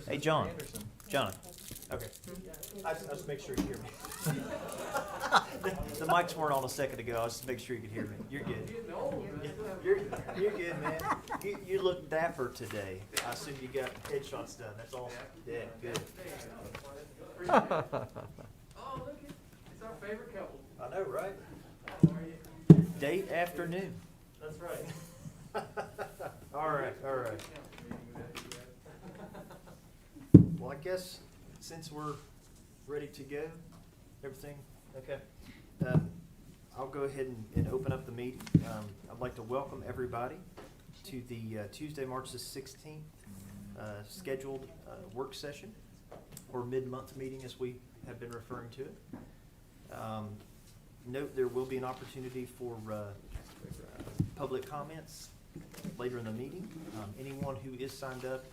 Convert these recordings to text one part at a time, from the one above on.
Hey, John. John. Okay. I just make sure you hear me. The mics weren't on a second ago. I was just make sure you could hear me. You're good. You're good, man. You look dapper today. I assume you got headshots done. That's awesome. Yeah, good. Oh, look, it's our favorite couple. I know, right? How are you? Date afternoon. That's right. All right, all right. Well, I guess since we're ready to go, everything, okay. I'll go ahead and open up the meeting. I'd like to welcome everybody to the Tuesday, March the 16th scheduled work session, or mid-month meeting as we have been referring to it. Note there will be an opportunity for public comments later in the meeting. Anyone who is signed up,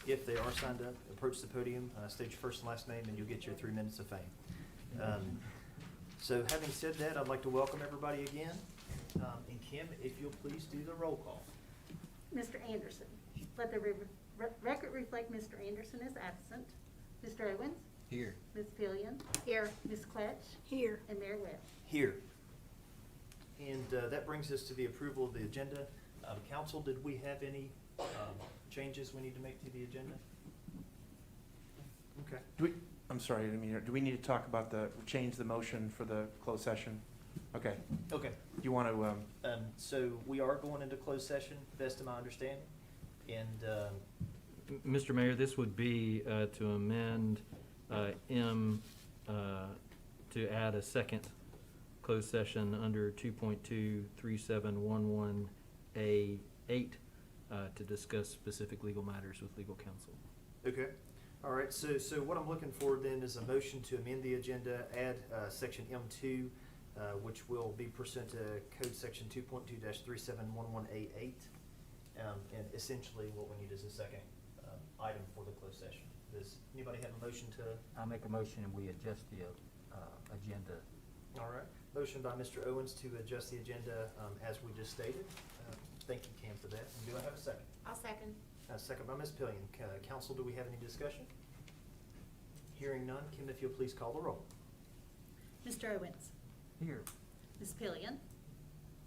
if they are signed up, approach the podium, state your first and last name, and you'll get your 3 minutes of fame. So having said that, I'd like to welcome everybody again. And Kim, if you'll please do the roll call. Mr. Anderson. Let the record reflect Mr. Anderson is absent. Mr. Owens? Here. Ms. Pillion? Here. Ms. Quetch? Here. And Mayor Webb? Here. And that brings us to the approval of the agenda. Council, did we have any changes we need to make to the agenda? Okay. I'm sorry, I didn't mean to- do we need to talk about change the motion for the closed session? Okay. Okay. Do you want to, So we are going into closed session, best of my understanding. And Mr. Mayor, this would be to amend M to add a second closed session under 2.23711A8 to discuss specific legal matters with legal counsel. okay. All right. So what I'm looking for then is a motion to amend the agenda, add section M2, which will be pursuant to code section 2.2-3711A8. And essentially what we need is a second item for the closed session. Does anybody have a motion to? I'll make a motion and we adjust the agenda. All right. Motion by Mr. Owens to adjust the agenda as we just stated. Thank you, Cam, for that. And do I have a second? I'll second. Second by Ms. Pillion. Council, do we have any discussion? Hearing none, Kim, if you'll please call the roll. Mr. Owens? Here. Ms. Pillion?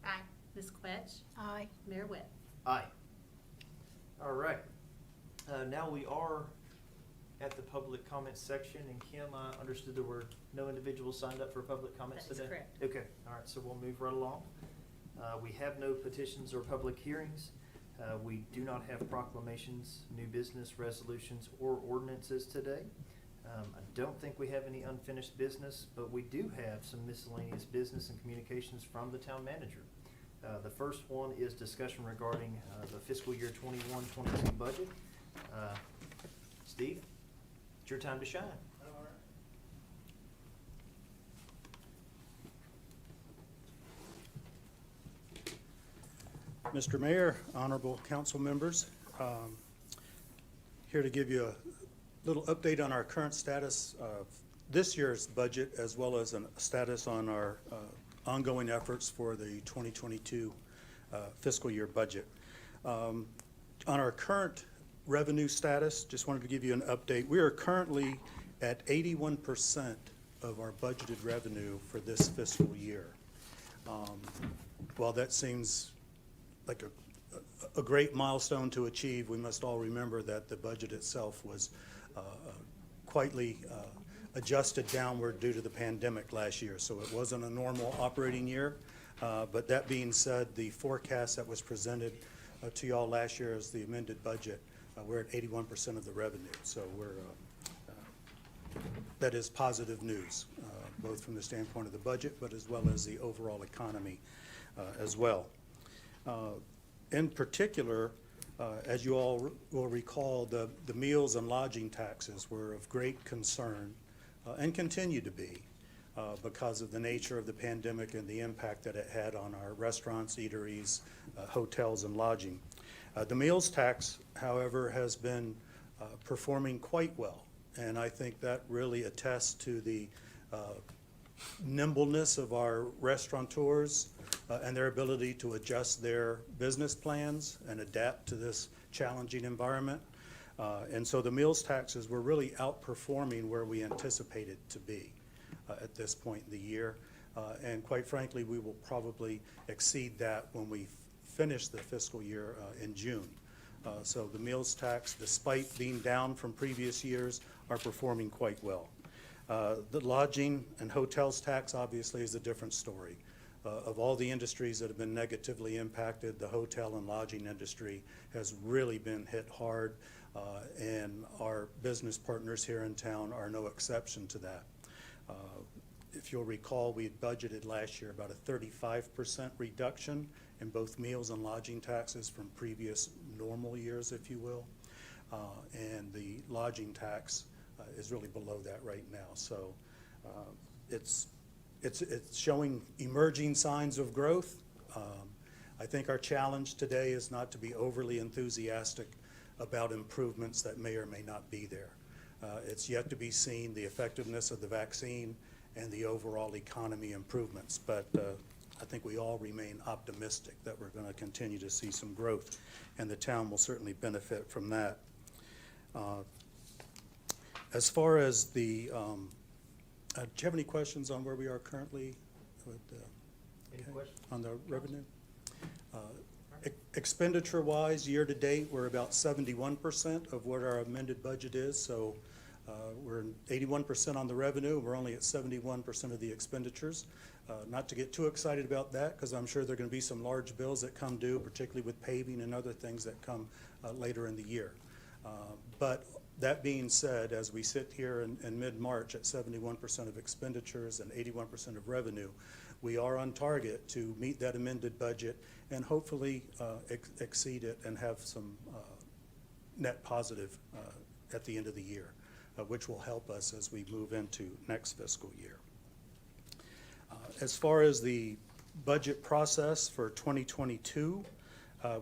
Aye. Ms. Quetch? Aye. Mayor Webb? Aye. All right. Now we are at the public comments section, and Kim, I understood there were no individuals signed up for public comments That is today? correct. Okay, all right, so we'll move right along. We have no petitions or public hearings. We do not have proclamations, new business resolutions, or ordinances today. I don't think we have any unfinished business, but we do have some miscellaneous business and communications from the town manager. The first one is discussion regarding the fiscal year 21-22 budget. Steve, it's your time to shine. Mr. Mayor, honorable council members, here to give you a little update on our current status of this year's budget, as well as a status on our ongoing efforts for the 2022 fiscal year budget. On our current revenue status, just wanted to give you an update. We are currently at 81% of our budgeted revenue for this fiscal year. While that seems like a great milestone to achieve, we must all remember that the budget itself was quietly adjusted downward due to the pandemic last year. So it wasn't a normal operating year. But that being said, the forecast that was presented to y'all last year as the amended budget, we're at 81% of the revenue. So that is positive news, both from the standpoint of the budget, but as well as the overall economy as well. In particular, as you all will recall, the meals and lodging taxes were of great concern and continue to be because of the nature of the pandemic and the impact that it had on our restaurants, eateries, hotels, and lodging. The meals tax, however, has been performing quite well, and I think that really attests to the nimbleness of our restaurateurs and their ability to adjust their business plans and adapt to this challenging environment. And so the meals taxes were really outperforming where we anticipated to be at this point in the year. And quite frankly, we will probably exceed that when we finish the fiscal year in June. So the meals tax, despite being down from previous years, are performing quite well. The lodging and hotels tax obviously is a different story. Of all the industries that have been negatively impacted, the hotel and lodging industry has really been hit hard, and our business partners here in town are no exception to that. If you'll recall, we had budgeted last year about a 35% reduction in both meals and lodging taxes from previous normal years, if you will. And the lodging tax is really below that right now. So it's showing emerging signs of growth. I think our challenge today is not to be overly enthusiastic about improvements that may or may not be there. It's yet to be seen the effectiveness of the vaccine and the overall economy improvements. But I think we all remain optimistic that we're going to continue to see some growth, and the town will certainly benefit from that. As far as the, do you have any questions on where we are currently with, Any questions? on the revenue? Expenditure-wise, year-to-date, we're about 71% of what our amended budget is, so we're 81% on the revenue. We're only at 71% of the expenditures. Not to get too excited about that, because I'm sure there are going to be some large bills that come due, particularly with paving and other things that come later in the year. But that being said, as we sit here in mid-March at 71% of expenditures and 81% of revenue, we are on target to meet that amended budget and hopefully exceed it and have some net positive at the end of the year, which will help us as we move into next fiscal year. As far as the budget process for 2022,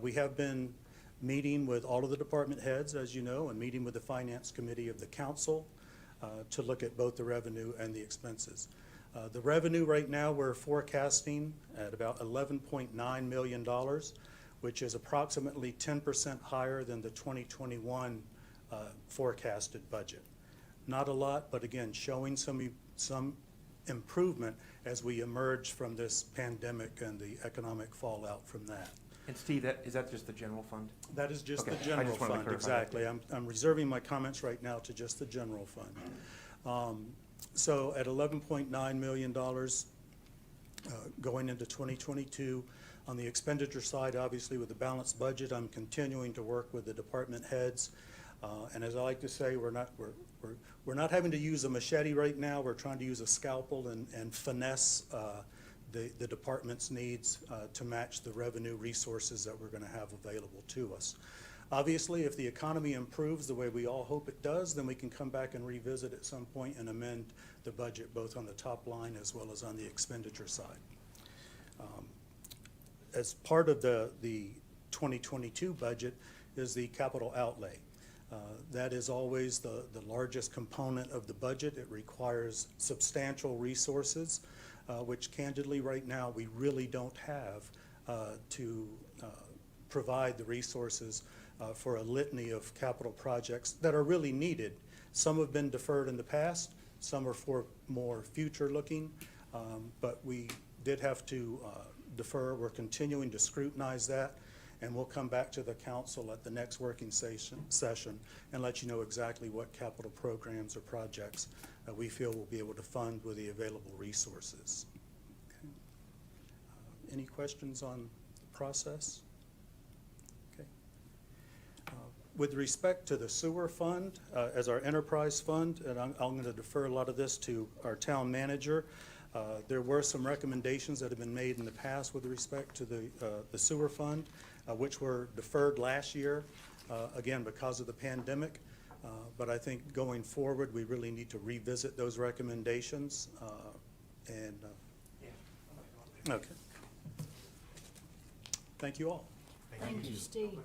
we have been meeting with all of the department heads, as you know, and meeting with the Finance Committee of the Council to look at both the revenue and the expenses. The revenue right now we're forecasting at about $11.9 million, which is approximately 10% higher than the 2021 forecasted budget. Not a lot, but again, showing some improvement as we emerge from this pandemic and the economic fallout from that. And Steve, is that just the general fund? That is just Okay, the I general just wanted to fund, clarify that. exactly. I'm reserving my comments right now to just the general fund. So at $11.9 million going into 2022, on the expenditure side, obviously with the balanced budget, I'm continuing to work with the department heads. And as I like to say, we're not having to use a machete right now. We're trying to use a scalpel and finesse the department's needs to match the revenue resources that we're going to have available to us. Obviously, if the economy improves the way we all hope it does, then we can come back and revisit at some point and amend the budget both on the top line as well as on the expenditure side. As part of the 2022 budget is the capital outlay. That is always the largest component of the budget. It requires substantial resources, which candidly right now we really don't have to provide the resources for a litany of capital projects that are really needed. Some have been deferred in the past, some are for more future looking, but we did have to defer. We're continuing to scrutinize that, and we'll come back to the council at the next working session and let you know exactly what capital programs or projects we feel we'll be able to fund with the available resources. Okay. Any questions on the process? Okay. With respect to the sewer fund, as our enterprise fund, and I'm going to defer a lot of this to our town manager, there were some recommendations that have been made in the past with respect to the sewer fund, which were deferred last year, again, because of the pandemic. But I think going forward, we really need to revisit those recommendations. Okay. Thank you all. Thank you, Steve.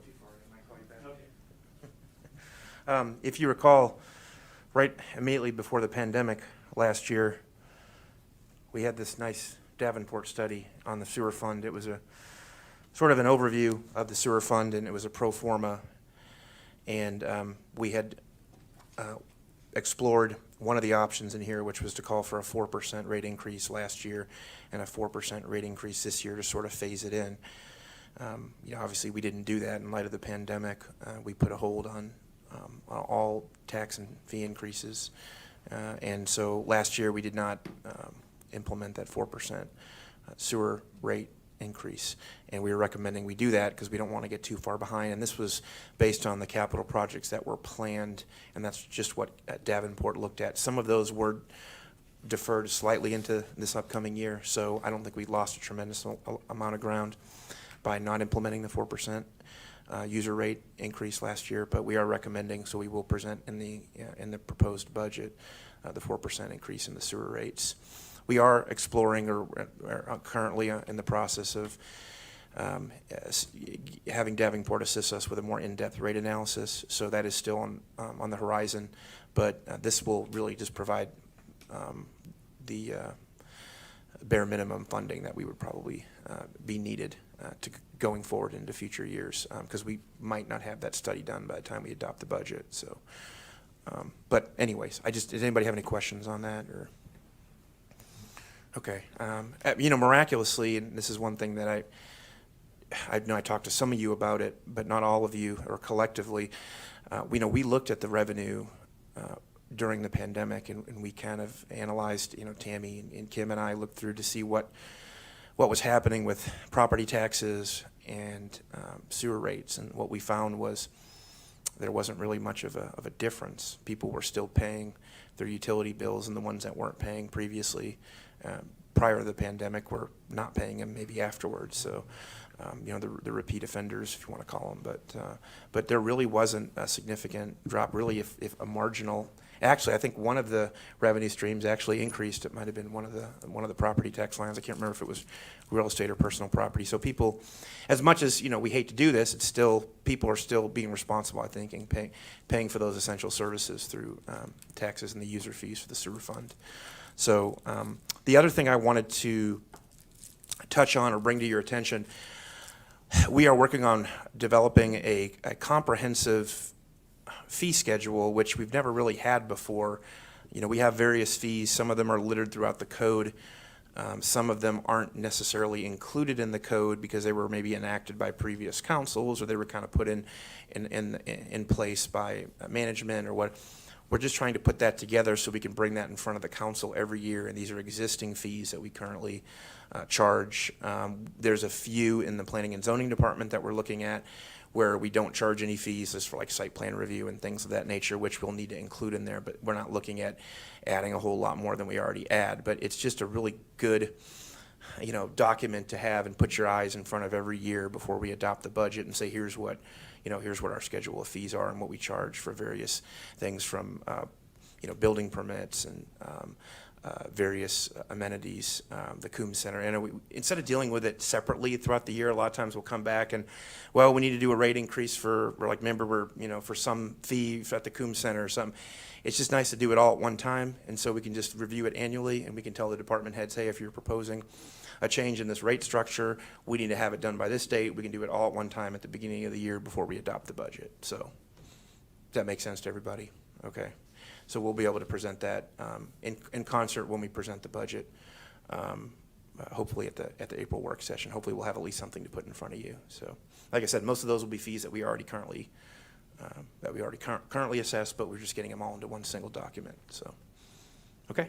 If you recall, right immediately before the pandemic last year, we had this nice Davenport study on the sewer fund. It was a sort of an overview of the sewer fund, and it was a pro forma. And we had explored one of the options in here, which was to call for a 4% rate increase last year and a 4% rate increase this year to sort of phase it in. Obviously, we didn't do that in light of the pandemic. We put a hold on all tax and fee increases. And so last year, we did not implement that 4% sewer rate increase. And we were recommending we do that because we don't want to get too far behind. And this was based on the capital projects that were planned, and that's just what Davenport looked at. Some of those were deferred slightly into this upcoming year, so I don't think we lost a tremendous amount of ground by not implementing the 4% user rate increase last year, but we are recommending, so we will present in the proposed budget the 4% increase in the sewer rates. We are exploring or are currently in the process of having Davenport assist us with a more in-depth rate analysis, so that is still on the horizon, but this will really just provide the bare minimum funding that we would probably be needed to going forward into future years, because we might not have that study done by the time we adopt the budget. So, but anyways, does anybody have any questions on that? Or okay, miraculously, and this is one thing that I know I talked to some of you about it, but not all of you, or collectively. We looked at the revenue during the pandemic, and we kind of analyzed. Tammy and Kim and I looked through to see what was happening with property taxes and sewer rates, and what we found was there wasn't really much of a difference. People were still paying their utility bills, and the ones that weren't paying previously prior to the pandemic were not paying them maybe afterwards. So, the repeat offenders, if you want to call them, but there really wasn't a significant drop. Really, if a marginal. Actually, I think one of the revenue streams actually increased. It might have been one of the property tax lines. I can't remember if it was real estate or personal property. So people, as much as we hate to do this, it's still people are still being responsible, I think, and paying for those essential services through taxes and the user fees for the sewer fund. So the other thing I wanted to touch on or bring to your attention, we are working on developing a comprehensive fee schedule, which we've never really had before. We have various fees. Some of them are littered throughout the code. Some of them aren't necessarily included in the code because they were maybe enacted by previous councils, or they were kind of put in place by management or what. We're just trying to put that together so we can bring that in front of the council every year, and these are existing fees that we currently charge. There's a few in the planning and zoning department that we're looking at where we don't charge any fees, just for like site plan review and things of that nature, which we'll need to include in there, but we're not looking at adding a whole lot more than we already add. But it's just a really good document to have and put your eyes in front of every year before we adopt the budget and say, here's what our schedule of fees are and what we charge for various things from building permits and various amenities, the Coombs Center. And instead of dealing with it separately throughout the year, a lot of times we'll come back and, well, we need to do a rate increase for some fee at the Coombs Center or something. It's just nice to do it all at one time, and so we can just review it annually, and we can tell the department heads, hey, if you're proposing a change in this rate structure, we need to have it done by this date. We can do it all at one time at the beginning of the year before we adopt the budget. So does that make sense to everybody? Okay. So we'll be able to present that in concert when we present the budget, hopefully at the April work session. Hopefully we'll have at least something to put in front of you. So, like I said, most of those will be fees that we already currently assess, but we're just getting them all into one single document. So, okay,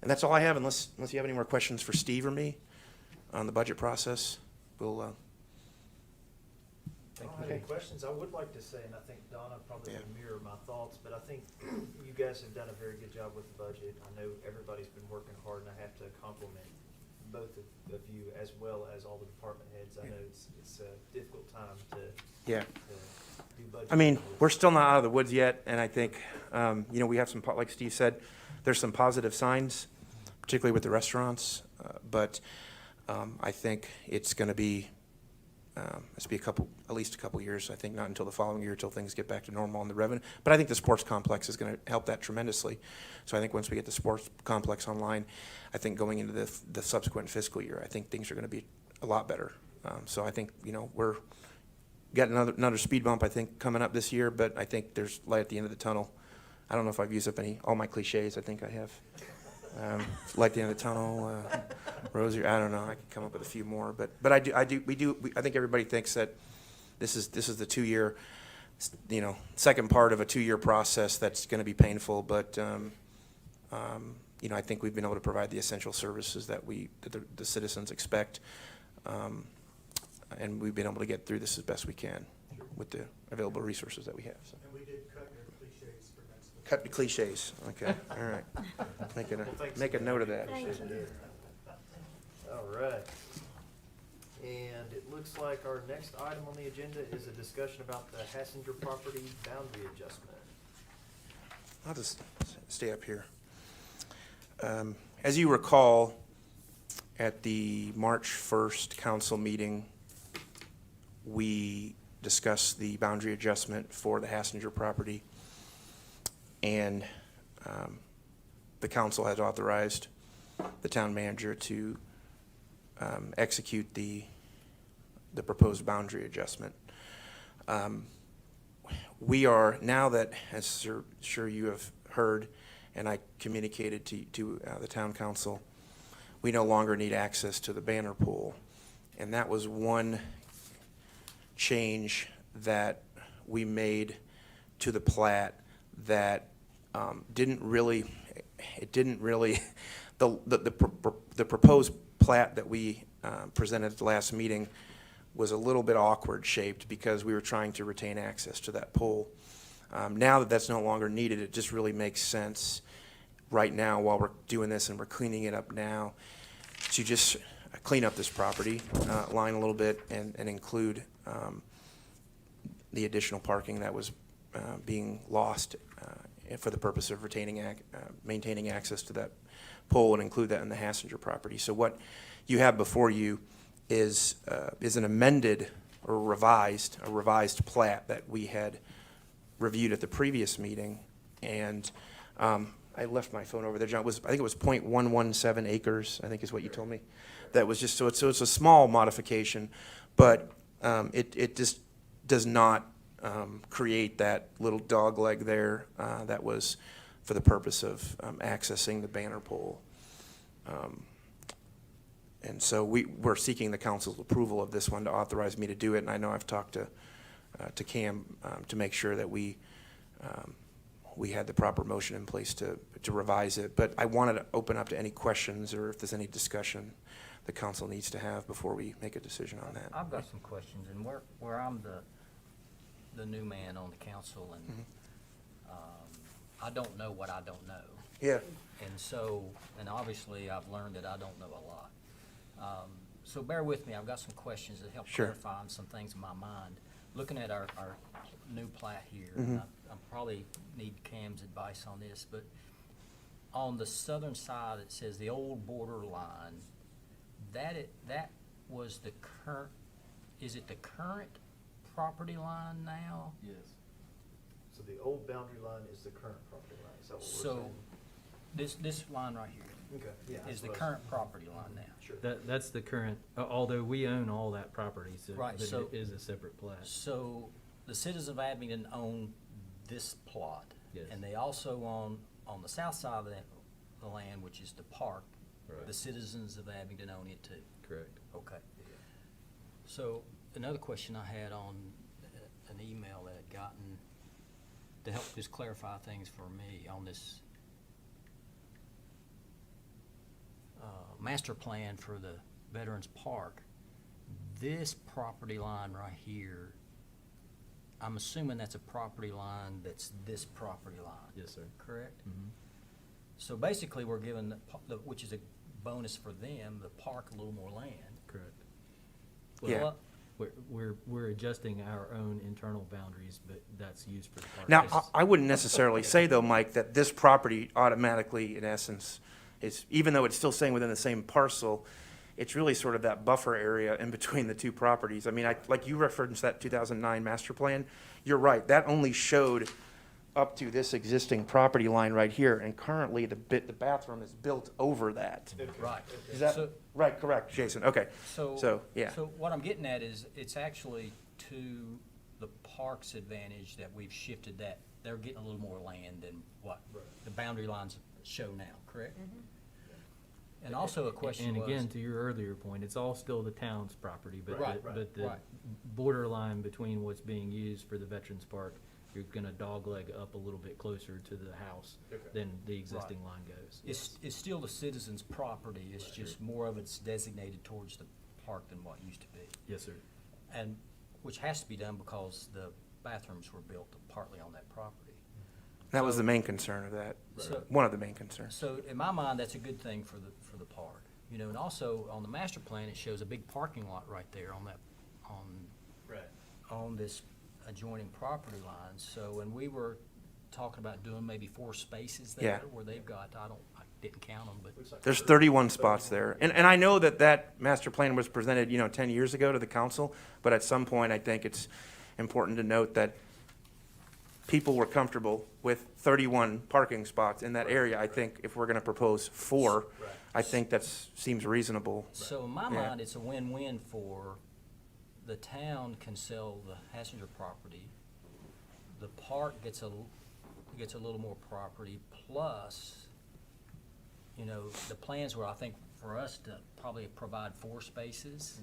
and that's all I have. Unless you have any more questions for Steve or me on the budget process, we'll. I don't have any questions. I would like to say, and I think Donna probably would mirror my thoughts, but I think you guys have done a very good job with the budget. I know everybody's been working hard, and I have to compliment both of you as well as all the department heads. I know it's a difficult time to do budget. I mean, we're still not out of the woods yet, and I think we have some, like Steve said, there's some positive signs, particularly with the restaurants, but I think it's going to be. It's be at least a couple years. I think not until the following year till things get back to normal on the revenue. But I think the sports complex is going to help that tremendously. So I think once we get the sports complex online, I think going into the subsequent fiscal year, I think things are going to be a lot better. So I think got another speed bump, I think, coming up this year, but I think there's light at the end of the tunnel. I don't know if I've used up all my cliches. I think I have. Light at the end of the tunnel, rosary. I don't know. I could come up with a few more, but I think everybody thinks that this is the 2-year, second part of a 2-year process that's going to be painful, but I think we've been able to provide the essential services that the citizens expect, and we've been able to get through this as best we can with the available resources that we have. So. And we did cut your cliches for next week. Cut the cliches. Okay, all right. Make a note of that. Thank you. All right. And it looks like our next item on the agenda is a discussion about the Hassinger property boundary adjustment. I'll just stay up here. As you recall, at the March 1st council meeting, we discussed the boundary adjustment for the Hassinger property, and the council had authorized the town manager to execute the proposed boundary adjustment. We are, now that, as sure you have heard, and I communicated to the town council, we no longer need access to the banner pool. And that was one change that we made to the plat that didn't really, the proposed plat that we presented at the last meeting was a little bit awkward shaped because we were trying to retain access to that pool. Now that that's no longer needed, it just really makes sense right now while we're doing this and we're cleaning it up now to just clean up this property line a little bit and include the additional parking that was being lost for the purpose of maintaining access to that pole, and include that in the Hassinger property. So what you have before you is an amended or revised plat that we had reviewed at the previous meeting, and I left my phone over there, John. I think it was 0.117 acres, I think is what you told me. That was just, so it's a small modification, but it just does not create that little dog leg there that was for the purpose of accessing the banner pole. And so we're seeking the council's approval of this one to authorize me to do it, and I know I've talked to Cam to make sure that we had the proper motion in place to revise it. But I wanted to open up to any questions or if there's any discussion the council needs to have before we make a decision on that. I've got some questions, and where I'm the new man on the council, and I don't know what I don't know. Yeah. And obviously I've learned that I don't know a lot. So bear with me, I've got some questions that help Sure. clarify some things in my mind. Looking at our new plat here, Mhm. and I probably need Cam's advice on this, but on the southern side, it says the old border line. That was the current, is it the current property line now? Yes. So the old boundary line is the current property line, is that what we're So, this line right here saying? Okay, yeah. is that's the what I was- current property line now. Sure. That's the current, although we own all that property, so Right, but so- it is a separate plat. So, the citizens of Abingdon own this plot. Yes. And they also own, on the south side of the land, which is the park, Right. the citizens of Abingdon own it too. Correct. Okay. So, another question I had on an email that I'd gotten to help just clarify things for me on this master plan for the Veterans Park. This property line right here, I'm assuming that's a property line that's this property line. Yes, sir. Correct? Mhm. So basically, we're giving, which is a bonus for them, the park a little more land. Correct. Yeah. Well, we're adjusting our own internal boundaries, but that's used for the park. Now, I wouldn't necessarily say, though, Mike, that this property automatically, in essence, is, even though it's still staying within the same parcel, it's really sort of that buffer area in between the two properties. I mean, like you referenced that 2009 master plan, you're right, that only showed up to this existing property line right here, and currently the bathroom is built over that. Right. Is that, So- right, correct, Jason, okay. So, So, yeah. So what I'm getting at is, it's actually to the park's advantage that we've shifted that, they're getting a little more land than what the boundary lines show now, correct? And also a question was. And again, to your earlier point, it's all still the town's property, but Right, but the right. borderline between what's being used for the Veterans Park, you're gonna dogleg up a little bit closer to the house than the existing line goes. It's still the citizens' property, it's just more of it's designated towards the park than what used to be. Yes, sir. And, which has to be done because the bathrooms were built partly on that property. That was the main concern of that, So- one of the main concerns. So in my mind, that's a good thing for the park, you know, and also on the master plan, it shows a big parking lot right there on that, on this adjoining property lines. So when we were talking about doing maybe 4 spaces there, Yeah. where they've got, I didn't count them, but There's 31 spots there. And I know that that master plan was presented, 10 years ago to the council, but at some point, I think it's important to note that people were comfortable with 31 parking spots in that area. I think if we're gonna propose 4, I think that seems reasonable. so in my Yeah. mind, it's a win-win for the town can sell the Hassinger property. The park gets a little more property, plus, the plans were, I think, for us to probably provide 4 spaces.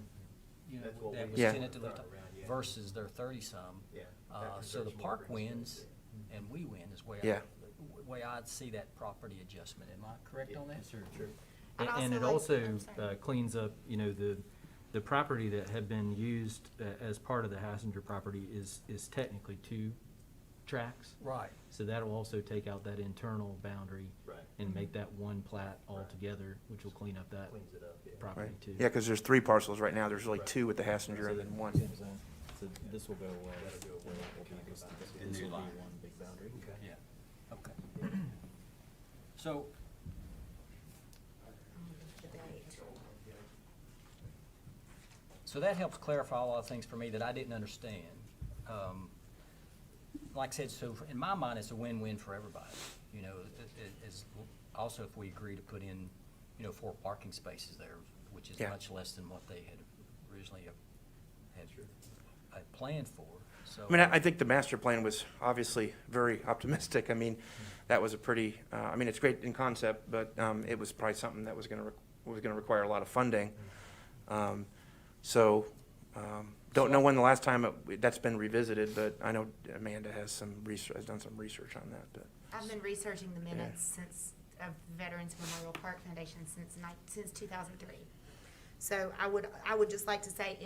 That's what That we was Yeah. tentatively, thought around, yeah. versus their 30-some. So the park wins, and we win is Yeah. way I'd see that property adjustment. Am I correct on that? Sure, sure. I'd And it also also like- I'm sorry. cleans up, the property that had been used as part of the Hassinger property is technically 2 tracks. Right. So that'll also take out that internal boundary Right. and make that one plat altogether, which will clean up that Cleans it up, yeah. property Right. too. Yeah, because there's 3 parcels right now. There's really 2 with the Hassinger and then 1. So this will go away. This will be one big boundary. Yeah, okay. So, so that helps clarify a lot of things for me that I didn't understand. Like I said, so in my mind, it's a win-win for everybody. Also if we agree to put in, 4 parking spaces there, which is Yeah. much less than what they had originally had planned for, so. I mean, I think the master plan was obviously very optimistic. I mean, that was a pretty, it's great in concept, but it was probably something that was gonna require a lot of funding. Don't know when the last time that's been revisited, but I know Amanda has done some research on that, but. I've been researching the minutes of Veterans Memorial Park Foundation since 2003. So I would just like to say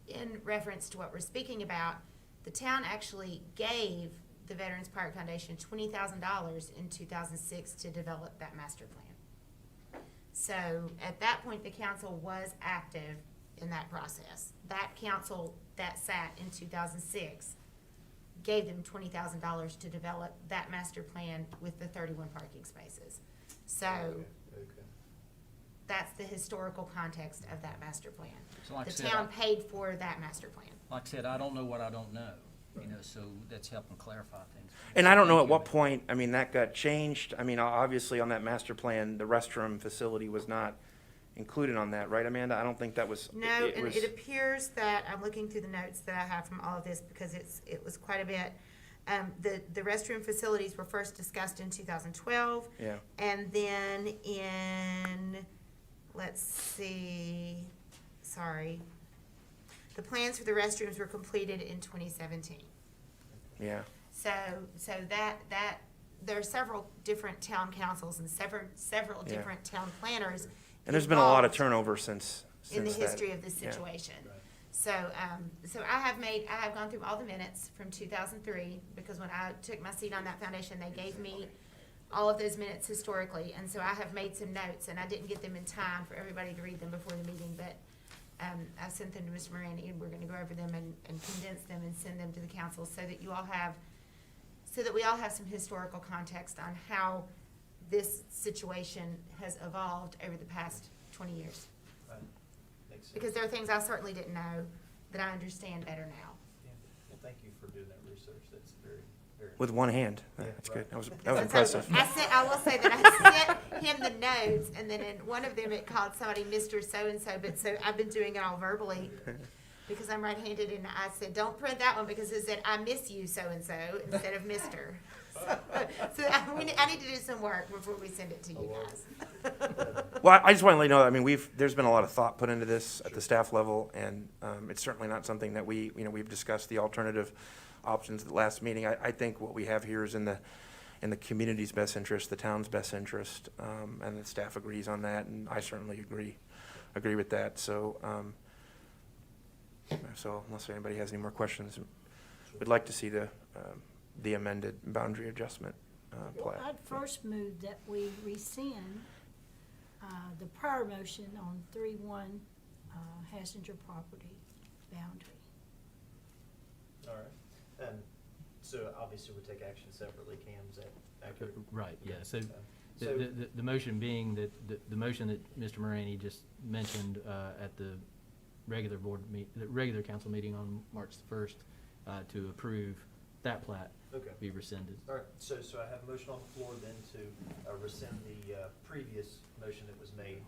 in reference to what we're speaking about, the town actually gave the Veterans Park Foundation $20,000 in 2006 to develop that master plan. So at that point, the council was active in that process. That council that sat in 2006 gave them $20,000 to develop that master plan with the 31 parking spaces. So Okay. that's the historical context of that master plan. So like I The said, town paid for that master plan. Like I said, I don't know what I don't know, so that's helping clarify things. And I don't know Thank at you. what point, that got changed. Obviously on that master plan, the restroom facility was not included on that, right, Amanda? I don't think that was. No, and was- it appears that, I'm looking through the notes that I have from all of this because it was quite a bit. The restroom facilities were first discussed in 2012. Yeah, And then the plans for the restrooms were completed in 2017. yeah. So that, there are several different town councils and several Yeah. different town planners. And there's been a lot of involved turnover since in the that. history of this Yeah. situation. So I have gone through all the minutes from 2003, because when I took my seat on that foundation, they gave me all of those minutes historically, and so I have made some notes, and I didn't get them in time for everybody to read them before the meeting, but I sent them to Mr. Moran, and we're gonna go over them and condense them and send them to the council so that we all have some historical context on how this situation has evolved over the past 20 years. Right. Makes sense. Because there are things I certainly didn't know that I understand better now. Yeah. Well, thank you for doing that research. That's very, very. With one hand. Yeah, That's right. good. That was And so impressive. I will say that I sent him the notes, and then in one of them it called somebody Mr. So-and-so, but so I've been doing it all verbally. Because I'm right-handed, and I said, don't print that one because it said, I miss you so-and-so instead of Mr. So I need to do some work before we send it to you guys. Well, I just want to let you know, I mean, there's been a lot of thought put into this at the staff level, and it's certainly not something that we've discussed the alternative options at the last meeting. I think what we have here is in the community's best interest, the town's best interest, and the staff agrees on that, and I certainly agree with that. So unless anybody has any more questions, we'd like to see the amended boundary adjustment plat. I'd first move that we rescind the prior motion on 3-1 Hassinger property boundary. All right. So obviously we take action separately, Cam, is that accurate? Right, yeah, so So- the motion being that, the motion that Mr. Moraney just mentioned at the regular the regular council meeting on March the 1st to approve that plat Okay. be rescinded. All right, so I have a motion on the floor then to rescind the previous motion that was made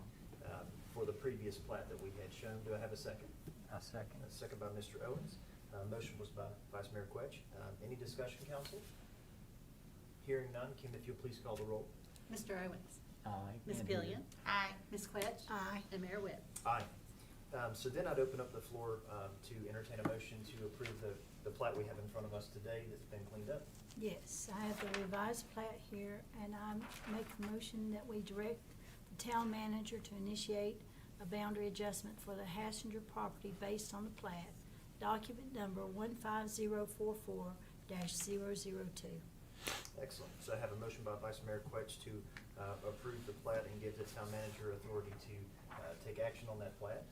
for the previous plat that we had shown. Do I have a second? A second. A second by Mr. Owens. Motion was by Vice Mayor Quetch. Any discussion, council? Hearing none, Kim, if you'll please call the roll. Mr. Owens? Aye. Ms. Pillion? Aye. Ms. Quetch? Aye. And Mayor Webb? Aye. So then I'd open up the floor to entertain a motion to approve the plat we have in front of us today that's been cleaned up. Yes, I have the revised plat here, and I make the motion that we direct the town manager to initiate a boundary adjustment for the Hassinger property based on the plat, document number 15044-002. Excellent. So I have a motion by Vice Mayor Quetch to approve the plat and give the town manager authority to take action on that plat.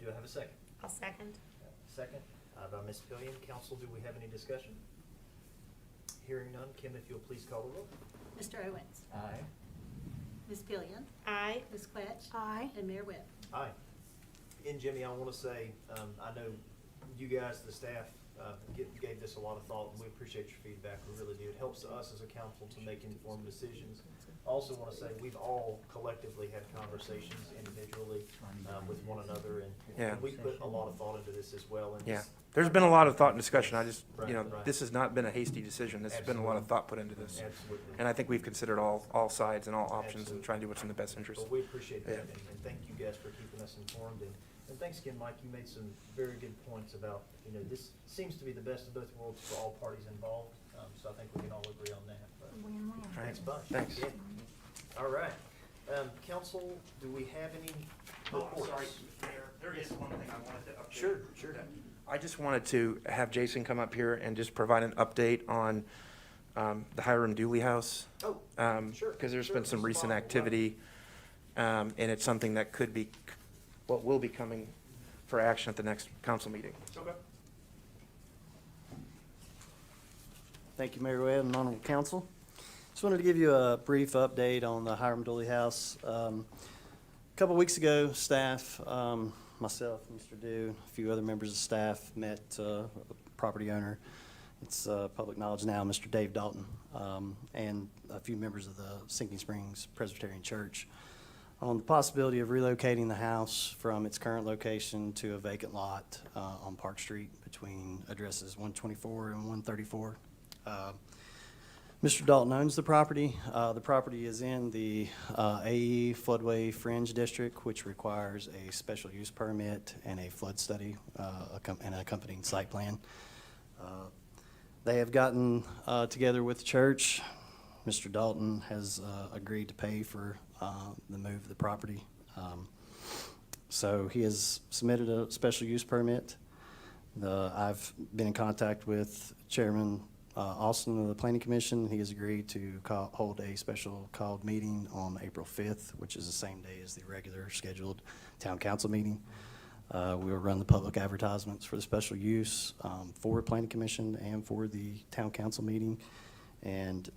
Do I have a second? I'll second. Second by Ms. Pillion. Council, do we have any discussion? Hearing none, Kim, if you'll please call the roll. Mr. Owens? Aye. Ms. Pillion? Aye. Ms. Quetch? Aye. And Mayor Webb? Aye. And Jimmy, I want to say, I know you guys, the staff, gave this a lot of thought, and we appreciate your feedback. We really do. It helps us as a council to make informed decisions. I also want to say we've all collectively had conversations individually with one another, Yeah. and we put a lot of thought into this as well. And Yeah, this- there's been a lot of thought and discussion. I just, Right, right. this has not been a hasty decision. This has been a lot of thought put into this. Absolutely. And I think we've considered all sides and all options and Absolutely. trying to do what's in the best interest. Well, we appreciate that, Yeah. and thank you guys for keeping us informed. And thanks again, Mike, you made some very good points about, this seems to be the best of both worlds for all parties involved. So I think we can all agree on that. But Win-win. Thanks, bunch. Thanks. Yeah. All right. Council, do we have any reports? Mayor, there is one thing I wanted to update. Sure. I just wanted to have Jason come up here and just provide an update on the Hiram Dooley House. Oh, sure. Because there's sure. been some Mr. recent Bond, activity, and it's something that will be coming for action at the next council meeting. Okay. Thank you, Mayor Webb and honorable council. Just wanted to give you a brief update on the Hiram Dooley House. A couple weeks ago, staff, myself, Mr. Dew, a few other members of staff met a property owner. It's public knowledge now, Mr. Dave Dalton, and a few members of the Sinking Springs Presbyterian Church on the possibility of relocating the house from its current location to a vacant lot on Park Street between addresses 124 and 134. Mr. Dalton owns the property. The property is in the AE floodway fringe district, which requires a special use permit and a flood study and an accompanying site plan. They have gotten together with the church. Mr. Dalton has agreed to pay for the move of the property. So he has submitted a special use permit. I've been in contact with Chairman Austin of the Planning Commission. He has agreed to hold a special called meeting on April 5th, which is the same day as the regular scheduled town council meeting. We will run the public advertisements for the special use for Planning Commission and for the town council meeting. And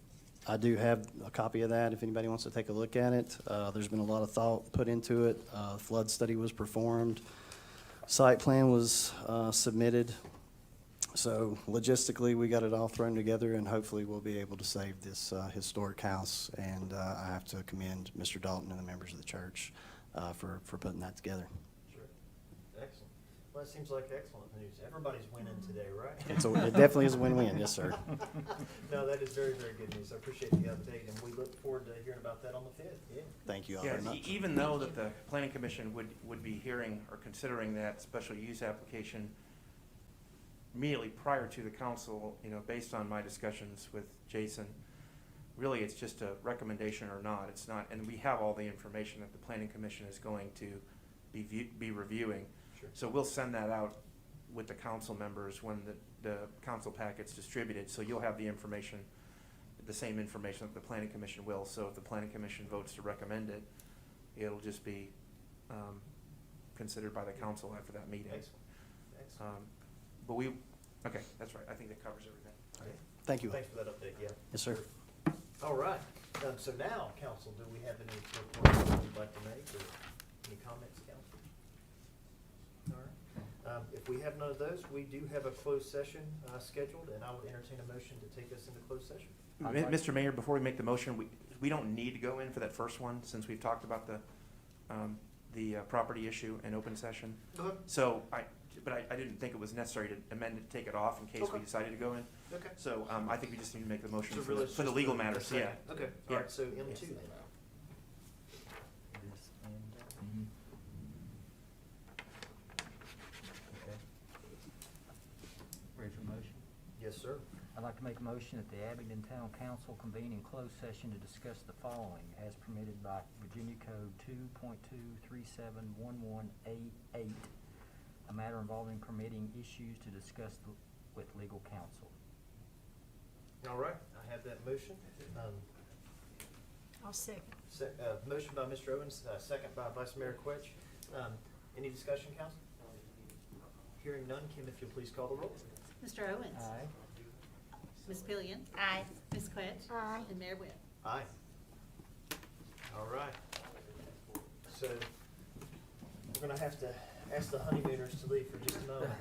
I do have a copy of that if anybody wants to take a look at it. There's been a lot of thought put into it. Flood study was performed. Site plan was submitted. So logistically, we got it all thrown together, and hopefully we'll be able to save this historic house. And I have to commend Mr. Dalton and the members of the church for putting that together. Sure. Excellent. Well, that seems like excellent news. Everybody's winning today, right? It definitely is a win-win, yes, sir. No, that is very, very good news. I appreciate the update, and we look forward to hearing about that on the 5th, yeah. Thank you all Yeah, very much. even though that the planning commission would be hearing or considering that special use application immediately prior to the council, based on my discussions with Jason, really it's just a recommendation or not. It's not, and we have all the information that the planning commission is going to be reviewing. Sure. So we'll send that out with the council members when the council packet's distributed, so you'll have the information, the same information that the planning commission will. So if the planning commission votes to recommend it, it'll just be considered by the council after that meeting. Excellent, excellent. But okay, that's right. I think that covers everything. Okay. Thank you. Thanks for that update, yeah. Yes, sir. All right, so now, council, do we have any reports that you'd like to make, or any comments, council? All right, if we have none of those, we do have a closed session scheduled, and I would entertain a motion to take us into closed session. Mr. Mayor, before we make the motion, we don't need to go in for that first one, since we've talked about the property issue in open session. Okay. So I didn't think it was necessary to amend it, take it off in case we Okay. decided to go in. Okay. So I think we just need to make the motion So for really the, it's for the just legal the matters, second. yeah. Okay, Yeah. all right, so M2 then. Mhm. Okay. Ready for the motion? Yes, sir. I'd like to make a motion that the Abingdon Town Council convene in closed session to discuss the following as permitted by Virginia Code 2.23711A8, a matter involving permitting issues to discuss with legal counsel. All right, I have that motion. I'll second. Motion by Mr. Owens, second by Vice Mayor Quetch. Any discussion, council? Hearing none, Kim, if you'll please call the roll. Mr. Owens? Aye. Ms. Pillion? Aye. Ms. Quetch? Aye. And Mayor Webb? Aye. All right. So we're gonna have to ask the honeymooners to leave for just a moment.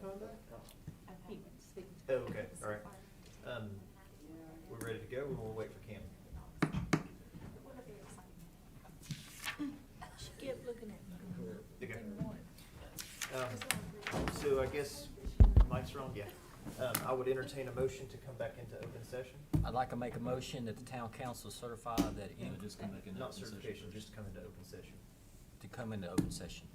coming back? He went to speak. Oh, okay, all right. We're ready to go, or we'll wait for Cam? She kept looking at me. Okay. Didn't want it. So I guess, mics are on, yeah. I would entertain a motion to come back into open session. I'd like to make a motion that the town council certify that Just come back into Not open session certification, first. just come into open session. to come into open session.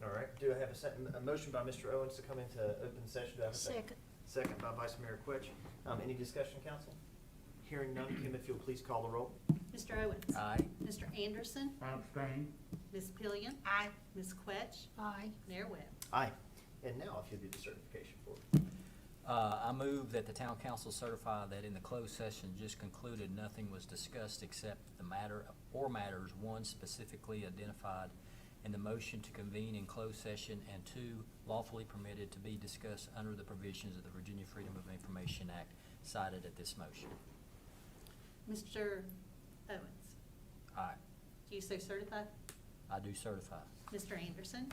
All right, do I have a motion by Mr. Owens to come into open session? Do I have a second? Second by Vice Mayor Quetch. Any discussion, council? Hearing none, Kim, if you'll please call the roll. Mr. Owens? Aye. Mr. Anderson? Abstain. Ms. Pillion? Aye. Ms. Quetch? Aye. Mayor Webb? Aye. And now, if you'll do the certification for me. I move that the town council certify that in the closed session just concluded, nothing was discussed except the matter or matters, one, specifically identified in the motion to convene in closed session, and two, lawfully permitted to be discussed under the provisions of the Virginia Freedom of Information Act cited at this motion. Mr. Owens? Aye. Do you so certify? I do certify. Mr. Anderson?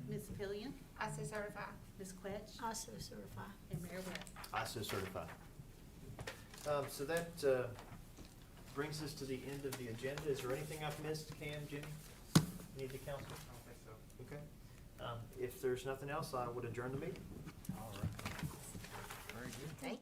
Ms. Pillion? I so certify. Ms. Quetch? I so certify. And Mayor Webb? I so certify. So that brings us to the end of the agenda. Is there anything I've missed, Cam, Jimmy? Need the council? I don't think so. Okay. If there's nothing else, I would adjourn the meeting. All right. Very good. Thank